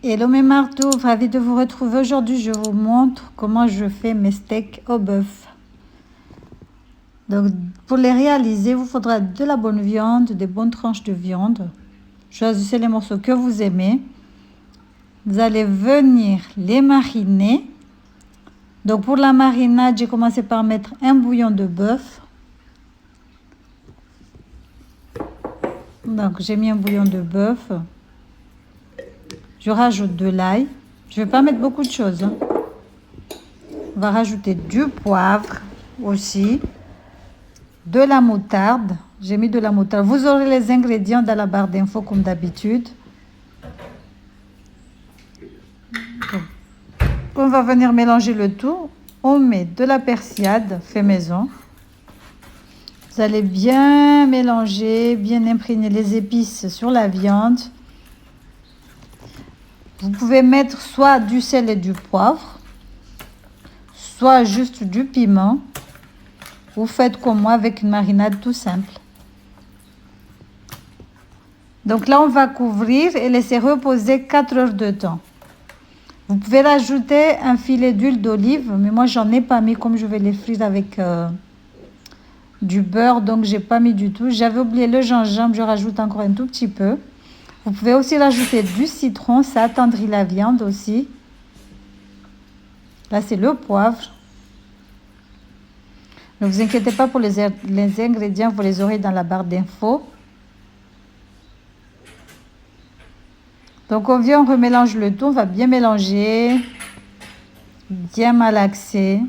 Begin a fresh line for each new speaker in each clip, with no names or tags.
Hello mes marteaux, ravi de vous retrouver aujourd'hui. Je vous montre comment je fais mes steaks au bœuf. Donc pour les réaliser, il vous faudra de la bonne viande, des bonnes tranches de viande. Choisissez les morceaux que vous aimez. Vous allez venir les mariner. Donc pour la marinade, j'ai commencé par mettre un bouillon de bœuf. Donc j'ai mis un bouillon de bœuf. Je rajoute de l'ail. Je ne vais pas mettre beaucoup de choses. On va rajouter du poivre aussi. De la moutarde. J'ai mis de la moutarde. Vous aurez les ingrédients dans la barre d'infos comme d'habitude. On va venir mélanger le tout. On met de la persillade fait maison. Vous allez bien mélanger, bien imprégner les épices sur la viande. Vous pouvez mettre soit du sel et du poivre, soit juste du piment. Vous faites comme moi avec une marinade tout simple. Donc là, on va couvrir et laisser reposer 4 heures de temps. Vous pouvez rajouter un filet d'huile d'olive, mais moi, j'en ai pas mis comme je vais les frire avec du beurre, donc j'ai pas mis du tout. J'avais oublié le gingembre, je rajoute encore un tout petit peu. Vous pouvez aussi rajouter du citron, ça attendrit la viande aussi. Là, c'est le poivre. Ne vous inquiétez pas pour les ingrédients, vous les aurez dans la barre d'infos. Donc, on vient, on remélange le tout, on va bien mélanger, bien malaxer,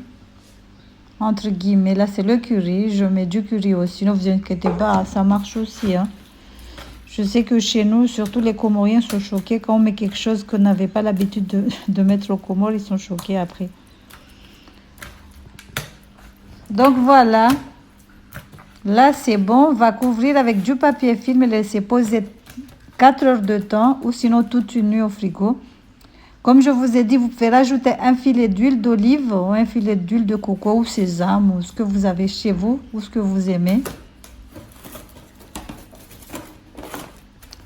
entre guillemets. Là, c'est le curry, je mets du curry aussi, ne vous inquiétez pas, ça marche aussi, hein. Je sais que chez nous, surtout les Comoriens sont choqués quand on met quelque chose qu'on n'avait pas l'habitude de mettre aux Comores. Ils sont choqués après. Donc voilà. Là, c'est bon. On va couvrir avec du papier film et laisser poser 4 heures de temps ou sinon toute une nuit au frigo. Comme je vous ai dit, vous pouvez rajouter un filet d'huile d'olive ou un filet d'huile de coco ou sésame ou ce que vous avez chez vous ou ce que vous aimez.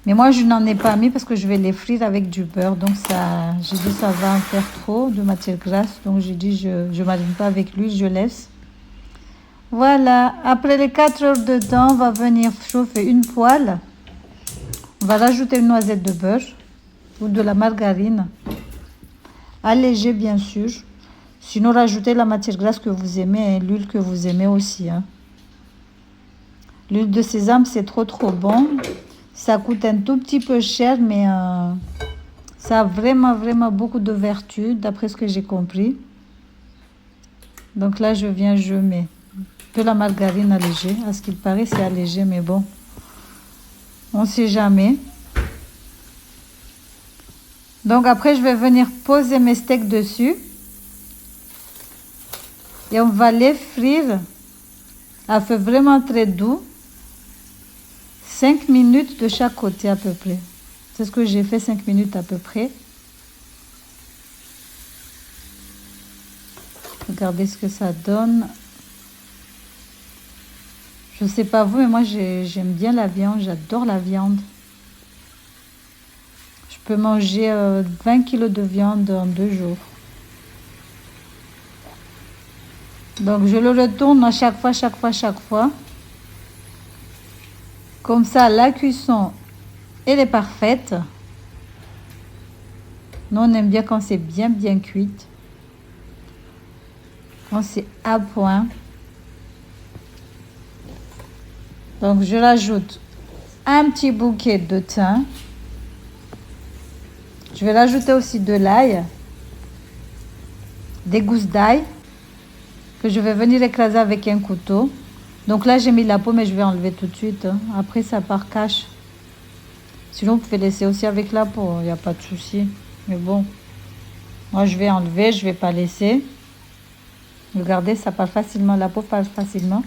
Mais moi, je n'en ai pas mis parce que je vais les frire avec du beurre. Donc, ça, j'ai dit ça va en faire trop de matière grasse. Donc, j'ai dit je ne marine pas avec l'huile, je laisse. Voilà. Après les 4 heures de temps, on va venir chauffer une poêle. On va rajouter une noisette de beurre ou de la margarine. Allégée, bien sûr. Sinon, rajoutez la matière grasse que vous aimez et l'huile que vous aimez aussi, hein. L'huile de sésame, c'est trop bon. Ça coûte un tout petit peu cher, mais ça a vraiment beaucoup de vertus, d'après ce que j'ai compris. Donc là, je mets de la margarine allégée. À ce qu'il paraît, c'est allégé, mais bon, on ne sait jamais. Donc après, je vais venir poser mes steaks dessus. Et on va les frire à feu vraiment très doux. 5 minutes de chaque côté à peu près. C'est ce que j'ai fait, 5 minutes à peu près. Regardez ce que ça donne. Je ne sais pas vous, mais moi j'aime bien la viande, j'adore la viande. Je peux manger 20 kilos de viande en 2 jours. Donc je le retourne à chaque fois. Comme ça, la cuisson, elle est parfaite. Nous, on aime bien quand c'est bien cuite. Quand c'est à point. Donc, je rajoute un petit bouquet de thym. Je vais rajouter aussi de l'ail. Des gousses d'ail que je vais venir écraser avec un couteau. Donc là, j'ai mis la peau, mais je vais enlever tout de suite, hein. Après, ça part cache. Sinon, vous pouvez laisser aussi avec la peau, il n'y a pas de souci. Mais bon, moi, je vais enlever, je ne vais pas laisser. Regardez, ça part facilement, la peau part facilement.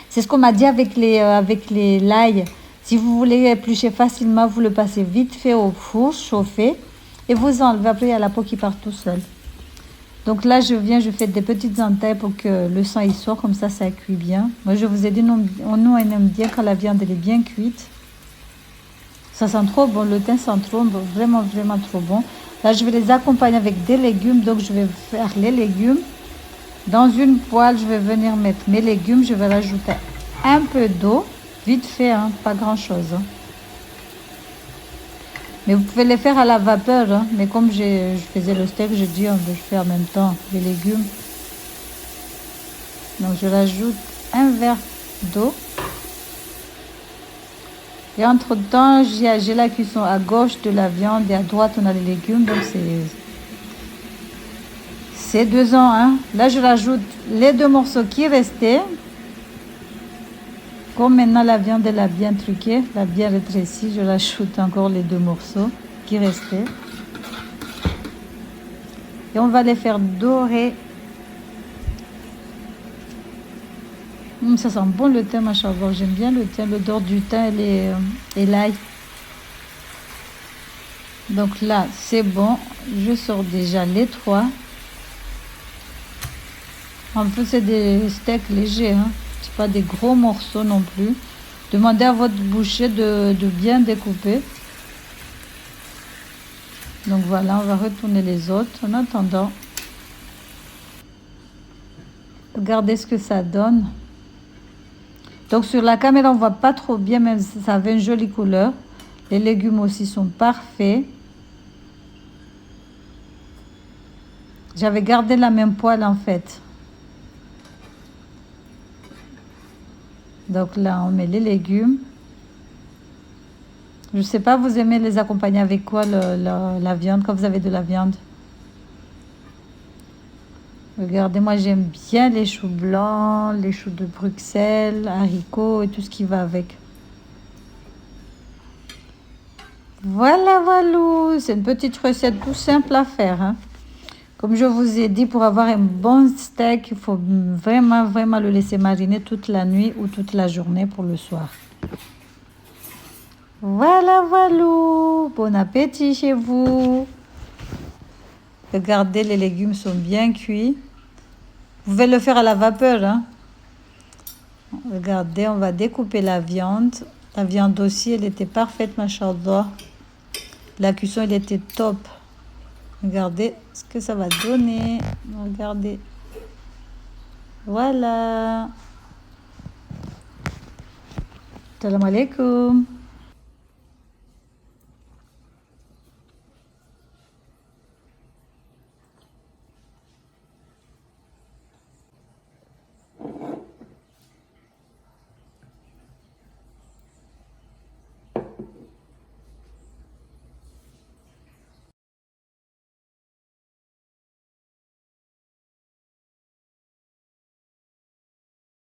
C'est ce qu'on m'a dit avec les l'ail. Si vous voulez éplucher facilement, vous le passez vite fait au four, chauffé. Et vous enlevez, après, il y a la peau qui part tout seul. Donc là, je fais des petites entailles pour que le sang il sort, comme ça cuit bien. Moi, je vous ai dit, nous, on aime bien quand la viande elle est bien cuite. Ça sent trop bon, le thym sent trop bon, vraiment, vraiment trop bon. Là, je vais les accompagner avec des légumes. Donc, je vais faire les légumes. Dans une poêle, je vais venir mettre mes légumes. Je vais rajouter un peu d'eau. Vite fait, hein, pas grand-chose. Hein. Mais vous pouvez les faire à la vapeur. Hein. Mais comme je faisais le steak, j'ai dit, je fais en même temps les légumes. Donc, je rajoute un verre d'eau. Et entre-temps, j'ai la cuisson à gauche de la viande et à droite, on a les légumes. Donc, c'est 2 en 1. Là, je rajoute les 2 morceaux qui restaient. Comme maintenant, la viande, elle a bien truqué, elle a bien rétréci, je rajoute encore les 2 morceaux qui restaient. Et on va les faire dorer. Ça sent bon le thym, machallah. J'aime bien le thym, l'odeur du thym et l'ail. Donc là, c'est bon. Je sors déjà les 3. En plus, c'est des steaks légers. Hein. C'est pas des gros morceaux non plus. Demandez à votre boucher de bien découper. Donc voilà, on va retourner les autres. En attendant, regardez ce que ça donne. Donc sur la caméra, on voit pas trop bien, même si ça avait une jolie couleur. Les légumes aussi sont parfaits. J'avais gardé la même poêle en fait. Donc là, on met les légumes. Je sais pas, vous aimez les accompagner avec quoi la viande, quand vous avez de la viande? Regardez, moi j'aime bien les choux blancs, les choux de Bruxelles, haricots et tout ce qui va avec. Voilà, voilà, c'est une petite recette tout simple à faire. Hein. Comme je vous ai dit, pour avoir un bon steak, il faut vraiment, vraiment le laisser mariner toute la nuit ou toute la journée pour le soir. Voilà, voilà, bon appétit chez vous. Regardez, les légumes sont bien cuits. Vous pouvez le faire à la vapeur. Hein. Regardez, on va découper la viande. La viande aussi, elle était parfaite, machallah. La cuisson, elle était top. Regardez ce que ça va donner. Regardez. Voilà. Salam alaikum.